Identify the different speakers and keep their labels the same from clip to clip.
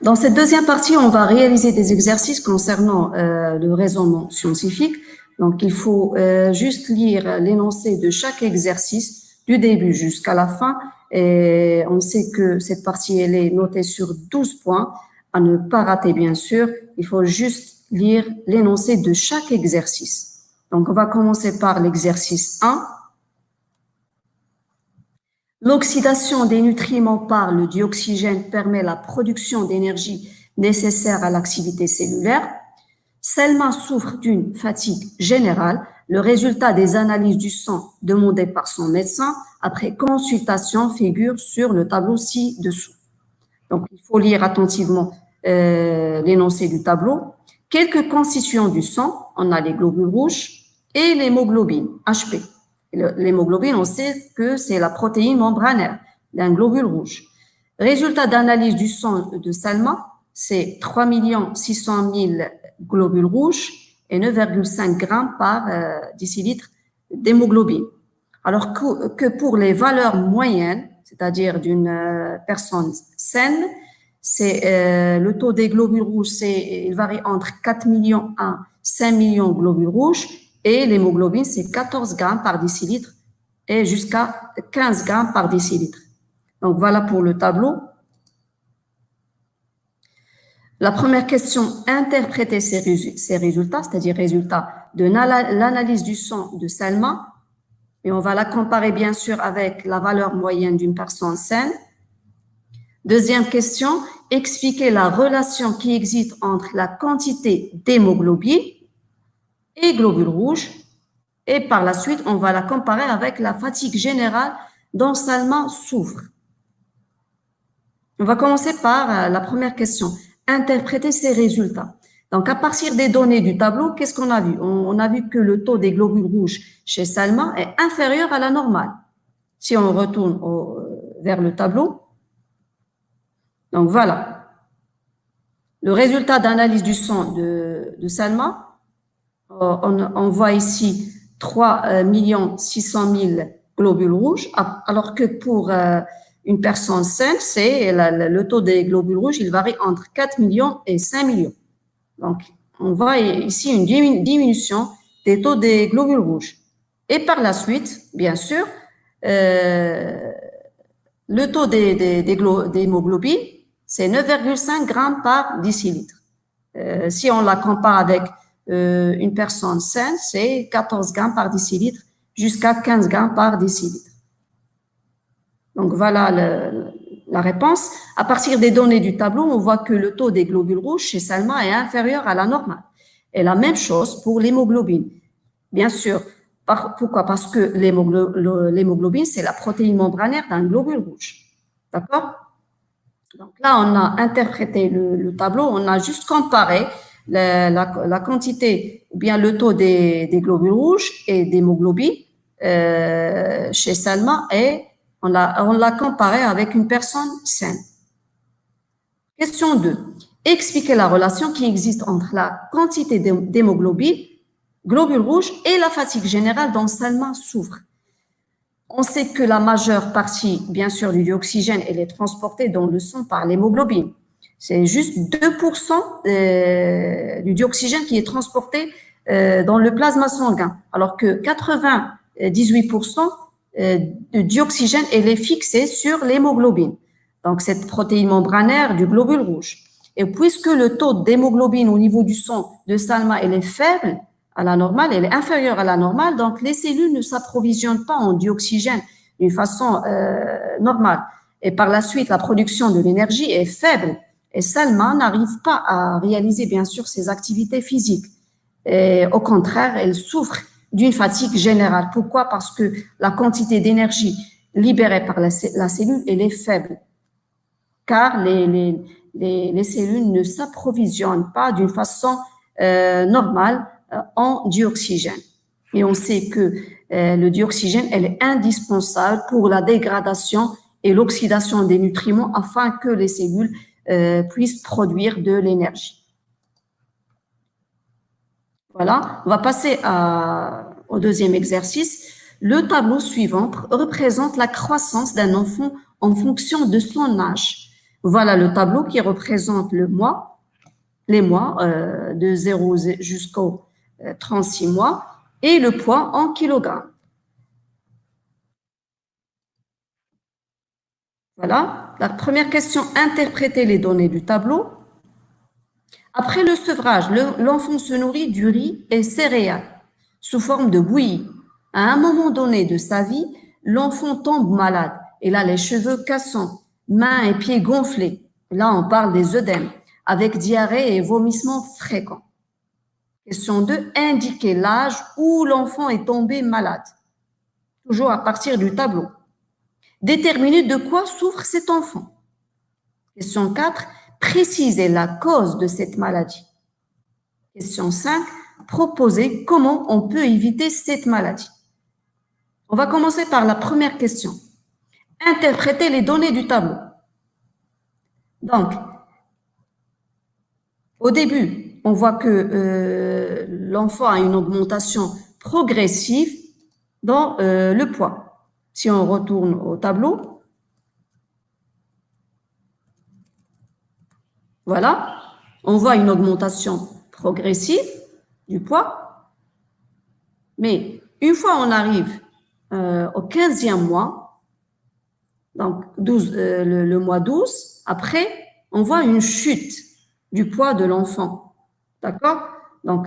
Speaker 1: Dans cette deuxième partie, on va réaliser des exercices concernant le raisonnement scientifique. Donc, il faut juste lire l'énoncé de chaque exercice du début jusqu'à la fin. Et on sait que cette partie, elle est notée sur 12 points. À ne pas rater, bien sûr. Il faut juste lire l'énoncé de chaque exercice. Donc, on va commencer par l'exercice 1. L'oxydation des nutriments par le dioxygène permet la production d'énergie nécessaire à l'activité cellulaire. Selma souffre d'une fatigue générale, le résultat des analyses du sang demandées par son médecin après consultation figure sur le tableau ci-dessous. Donc, il faut lire attentivement l'énoncé du tableau. Quelques constituants du sang, on a les globules rouges et l'hémoglobine, HP. L'hémoglobine, on sait que c'est la protéine membranaire d'un globule rouge. Résultat d'analyse du sang de Selma, c'est 3 600 000 globules rouges et 9,5 grammes par décilitre d'hémoglobine. Alors que pour les valeurs moyennes, c'est-à-dire d'une personne saine, c'est le taux des globules rouges, il varie entre 4 millions à 5 millions de globules rouges et l'hémoglobine, c'est 14 grammes par décilitre et jusqu'à 15 grammes par décilitre. Donc, voilà pour le tableau. La première question, interpréter ces résultats, c'est-à-dire résultats de l'analyse du sang de Selma, et on va la comparer bien sûr avec la valeur moyenne d'une personne saine. Deuxième question, expliquer la relation qui existe entre la quantité d'hémoglobine et globules rouges. Et par la suite, on va la comparer avec la fatigue générale dont Selma souffre. On va commencer par la première question, interpréter ces résultats. Donc, à partir des données du tableau, qu'est-ce qu'on a vu? On a vu que le taux des globules rouges chez Selma est inférieur à la normale. Si on retourne vers le tableau, donc voilà. Le résultat d'analyse du sang de Selma, on voit ici 3 600 000 globules rouges, alors que pour une personne saine, le taux des globules rouges, il varie entre 4 millions et 5 millions. Donc, on voit ici une diminution des taux des globules rouges. Et par la suite, bien sûr, le taux d'hémoglobine, c'est 9,5 grammes par décilitre. Si on la compare avec une personne saine, c'est 14 grammes par décilitre jusqu'à 15 grammes par décilitre. Donc, voilà la réponse. À partir des données du tableau, on voit que le taux des globules rouges chez Selma est inférieur à la normale. Et la même chose pour l'hémoglobine. Bien sûr, pourquoi? Parce que l'hémoglobine, c'est la protéine membranaire d'un globule rouge. D'accord? Donc là, on a interprété le tableau, on a juste comparé la quantité, ou bien le taux des globules rouges et d'hémoglobine chez Selma et on l'a comparé avec une personne saine. Question 2. Expliquer la relation qui existe entre la quantité d'hémoglobine, globules rouges et la fatigue générale dont Selma souffre. On sait que la majeure partie, bien sûr, du dioxygène, elle est transportée dans le sang par l'hémoglobine. C'est juste 2% du dioxygène qui est transporté dans le plasma sanguin, alors que 98% du dioxygène, elle est fixée sur l'hémoglobine. Donc, cette protéine membranaire du globule rouge. Et puisque le taux d'hémoglobine au niveau du sang de Selma, elle est faible, à la normale, elle est inférieure à la normale, donc les cellules ne s'approvisionnent pas en dioxygène d'une façon normale. Et par la suite, la production de l'énergie est faible et Selma n'arrive pas à réaliser, bien sûr, ses activités physiques. Et au contraire, elle souffre d'une fatigue générale. Pourquoi? Parce que la quantité d'énergie libérée par la cellule, elle est faible, car les cellules ne s'approvisionnent pas d'une façon normale en dioxygène. Et on sait que le dioxygène, elle est indispensable pour la dégradation et l'oxydation des nutriments afin que les cellules puissent produire de l'énergie. Voilà, on va passer au deuxième exercice. Le tableau suivant représente la croissance d'un enfant en fonction de son âge. Voilà le tableau qui représente les mois de 0 jusqu'au 36 mois et le poids en kilogrammes. Voilà. La première question, interpréter les données du tableau. Après le sevrage, l'enfant se nourrit du riz et céréales sous forme de bouillie. À un moment donné de sa vie, l'enfant tombe malade. Il a les cheveux cassants, mains et pieds gonflés. Là, on parle des œdèmes, avec diarrhée et vomissements fréquents. Question 2, indiquer l'âge où l'enfant est tombé malade. Toujours à partir du tableau. Déterminer de quoi souffre cet enfant. Question 4, préciser la cause de cette maladie. Question 5, proposer comment on peut éviter cette maladie. On va commencer par la première question. Interpréter les données du tableau. Donc, au début, on voit que l'enfant a une augmentation progressive dans le poids. Si on retourne au tableau, voilà, on voit une augmentation progressive du poids, mais une fois on arrive au 15e mois, donc le mois 12, après, on voit une chute du poids de l'enfant. D'accord? Donc,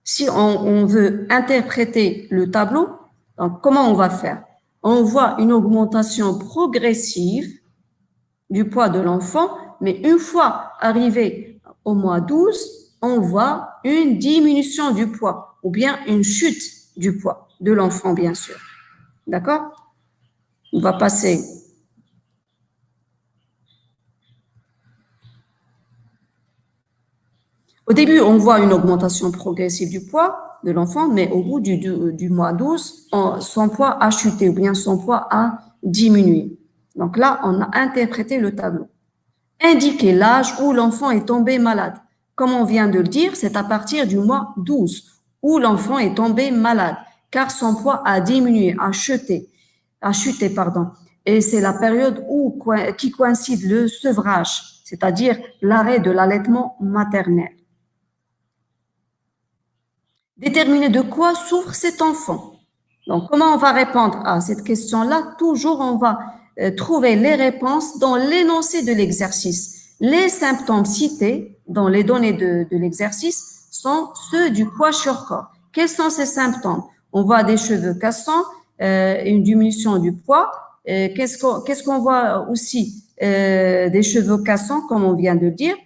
Speaker 1: si on veut interpréter le tableau, donc comment on va faire? On voit une augmentation progressive du poids de l'enfant, mais une fois arrivé au mois 12, on voit une diminution du poids ou bien une chute du poids de l'enfant, bien sûr. D'accord? On va passer. Au début, on voit une augmentation progressive du poids de l'enfant, mais au bout du mois 12, son poids a chuté ou bien son poids a diminué. Donc là, on a interprété le tableau. Indiquer l'âge où l'enfant est tombé malade. Comme on vient de le dire, c'est à partir du mois 12 où l'enfant est tombé malade, car son poids a diminué, a chuté, pardon. Et c'est la période qui coïncide le sevrage, c'est-à-dire l'arrêt de l'allaitement maternel. Déterminer de quoi souffre cet enfant. Donc, comment on va répondre à cette question-là? Toujours, on va trouver les réponses dans l'énoncé de l'exercice. Les symptômes cités dans les données de l'exercice sont ceux du kwashiorkor. Quels sont ces symptômes? On voit des cheveux cassants, une diminution du poids. Qu'est-ce qu'on voit aussi? Des cheveux cassants, comme on vient de dire,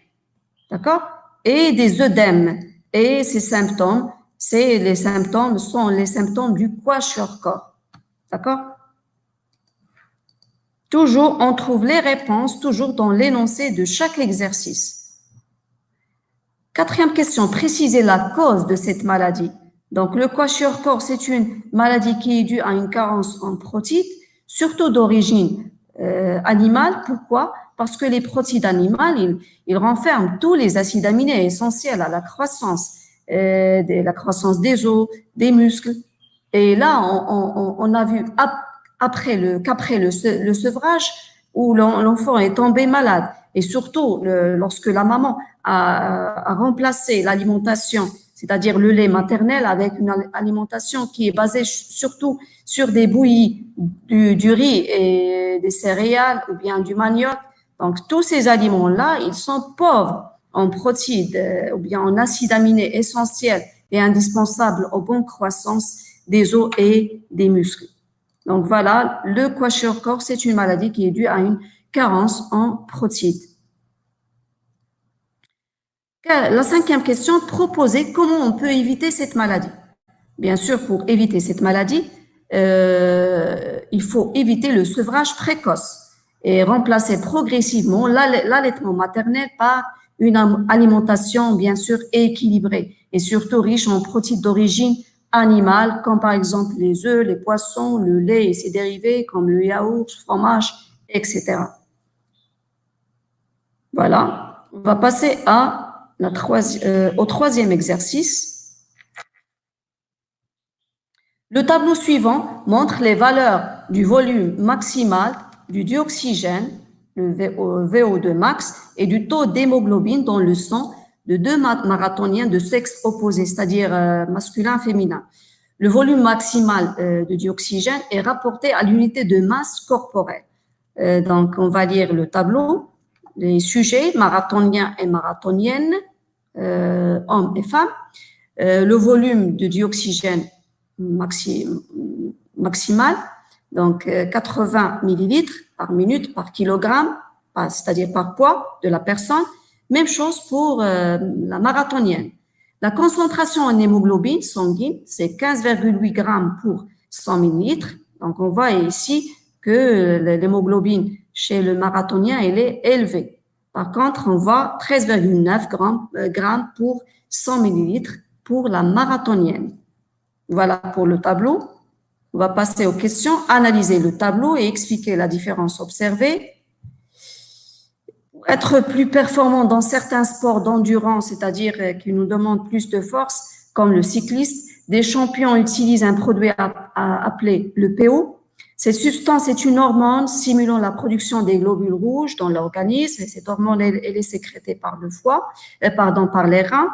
Speaker 1: d'accord? Et des œdèmes. Et ces symptômes, sont les symptômes du kwashiorkor. D'accord? Toujours, on trouve les réponses toujours dans l'énoncé de chaque exercice. Quatrième question, préciser la cause de cette maladie. Donc, le kwashiorkor, c'est une maladie qui est due à une carence en protéines, surtout d'origine animale. Pourquoi? Parce que les protéines animales, ils renferment tous les acides aminés essentiels à la croissance des os, des muscles. Et là, on a vu qu'après le sevrage, où l'enfant est tombé malade, et surtout lorsque la maman a remplacé l'alimentation, c'est-à-dire le lait maternel, avec une alimentation qui est basée surtout sur des bouillies, du riz et des céréales ou bien du manioc. Donc, tous ces aliments-là, ils sont pauvres en protéines ou bien en acides aminés essentiels et indispensables aux bonnes croissances des os et des muscles. Donc voilà, le kwashiorkor, c'est une maladie qui est due à une carence en protéines. La cinquième question, proposer comment on peut éviter cette maladie. Bien sûr, pour éviter cette maladie, il faut éviter le sevrage précoce et remplacer progressivement l'allaitement maternel par une alimentation, bien sûr, équilibrée et surtout riche en protéines d'origine animale, comme par exemple les œufs, les poissons, le lait et ses dérivés, comme le yaourt, le fromage, etc. Voilà. On va passer au troisième exercice. Le tableau suivant montre les valeurs du volume maximal du dioxygène le VO2 max, et du taux d'hémoglobine dans le sang de deux marathoniens de sexe opposé, c'est-à-dire masculin, féminin. Le volume maximal de dioxygène est rapporté à l'unité de masse corporelle. Donc, on va lire le tableau. Les sujets, marathoniens et marathoniennes, hommes et femmes. Le volume de dioxygène maximal, donc 80 millilitres par minute par kilogramme, c'est-à-dire par poids de la personne. Même chose pour la marathonienne. La concentration en hémoglobine sanguine, c'est 15,8 grammes pour 100 millilitres. Donc, on voit ici que l'hémoglobine chez le marathonien, elle est élevée. Par contre, on voit 13,9 grammes pour 100 millilitres pour la marathonienne. Voilà pour le tableau. On va passer aux questions, analyser le tableau et expliquer la différence observée. Pour être plus performant dans certains sports d'endurance, c'est-à-dire qui nous demandent plus de force, comme le cycliste, des champions utilisent un produit appelé le PO. Cette substance est une hormone stimulant la production des globules rouges dans l'organisme. Et cette hormone, elle est sécrétée par le foie, par les reins,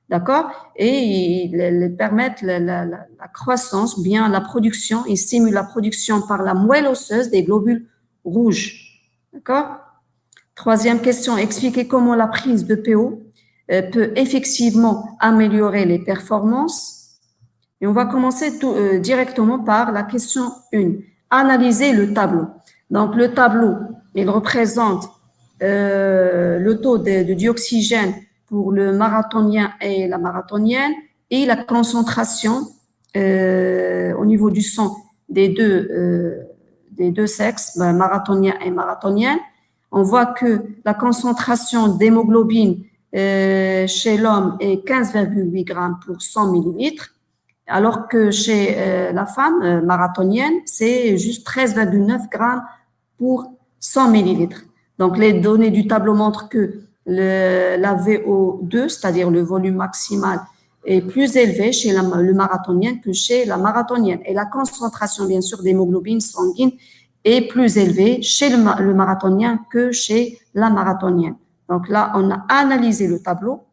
Speaker 1: d'accord? Et ils permettent la croissance, bien la production, ils stimulent la production par la moelle osseuse des globules rouges, d'accord? Troisième question, expliquez comment la prise de PO peut effectivement améliorer les performances. Et on va commencer directement par la question 1. Analyser le tableau. Donc, le tableau, il représente le taux de dioxygène pour le marathonien et la marathonienne et la concentration au niveau du sang des deux sexes, marathonien et marathonienne. On voit que la concentration d'hémoglobine chez l'homme est 15,8 grammes pour 100 millilitres, alors que chez la femme marathonienne, c'est juste 13,9 grammes pour 100 millilitres. Donc, les données du tableau montrent que la VO2, c'est-à-dire le volume maximal, est plus élevé chez le marathonien que chez la marathonienne. Et la concentration, bien sûr, d'hémoglobine sanguine est plus élevée chez le marathonien que chez la marathonienne. Donc là, on a analysé le tableau.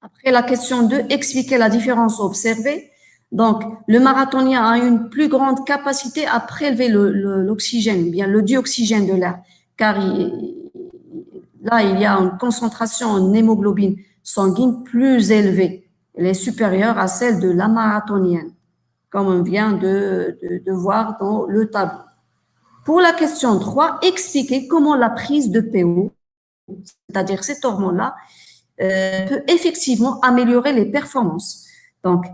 Speaker 1: Après, la question 2, expliquer la différence observée. Donc, le marathonien a une plus grande capacité à prélever l'oxygène, bien le dioxygène de l'air, car là, il y a une concentration en hémoglobine sanguine plus élevée. Elle est supérieure à celle de la marathonienne, comme on vient de voir dans le tableau. Pour la question 3, expliquer comment la prise de PO, c'est-à-dire cette hormone-là, peut effectivement améliorer les performances. Donc,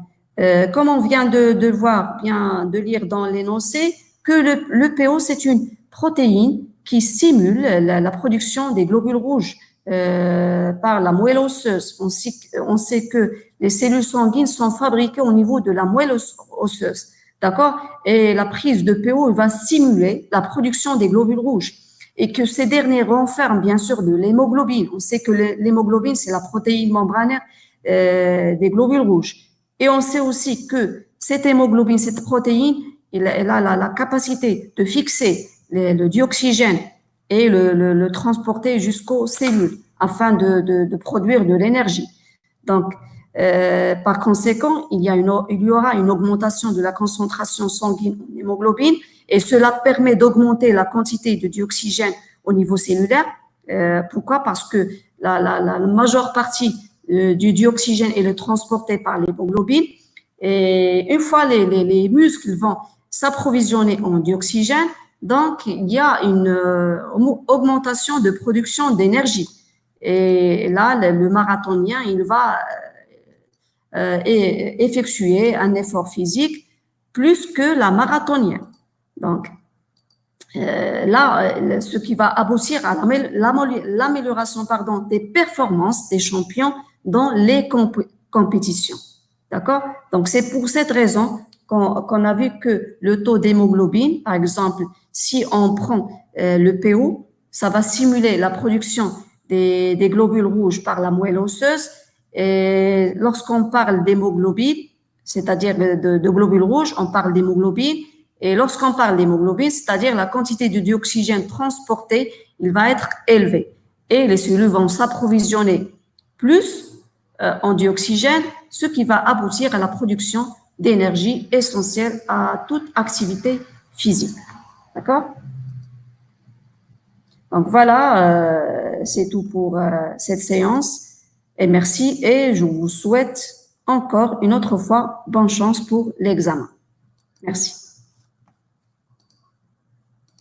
Speaker 1: comme on vient de voir, bien de lire dans l'énoncé, que le PO, c'est une protéine qui stimule la production des globules rouges par la moelle osseuse. On sait que les cellules sanguines sont fabriquées au niveau de la moelle osseuse, d'accord? Et la prise de PO va stimuler la production des globules rouges et que ces derniers renferment bien sûr de l'hémoglobine. On sait que l'hémoglobine, c'est la protéine membranaire des globules rouges. Et on sait aussi que cette hémoglobine, cette protéine, elle a la capacité de fixer le dioxygène et le transporter jusqu'aux cellules afin de produire de l'énergie. Donc, par conséquent, il y aura une augmentation de la concentration sanguine en hémoglobine et cela permet d'augmenter la quantité de dioxygène au niveau cellulaire. Pourquoi? Parce que la majeure partie du dioxygène est transportée par l'hémoglobine et une fois les muscles vont s'approvisionner en dioxygène, donc il y a une augmentation de production d'énergie. Et là, le marathonien, il va effectuer un effort physique plus que la marathonienne. Donc, là, ce qui va aboutir à l'amélioration des performances des champions dans les compétitions. D'accord? Donc, c'est pour cette raison qu'on a vu que le taux d'hémoglobine, par exemple, si on prend le PO, ça va stimuler la production des globules rouges par la moelle osseuse. Et lorsqu'on parle d'hémoglobine, c'est-à-dire de globules rouges, on parle d'hémoglobine. Et lorsqu'on parle d'hémoglobine, c'est-à-dire la quantité de dioxygène transportée il va être élevé. Et les cellules vont s'approvisionner plus en dioxygène, ce qui va aboutir à la production d'énergie essentielle à toute activité physique. D'accord? Donc voilà, c'est tout pour cette séance. Et merci et je vous souhaite encore une autre fois bonne chance pour l'examen. Merci.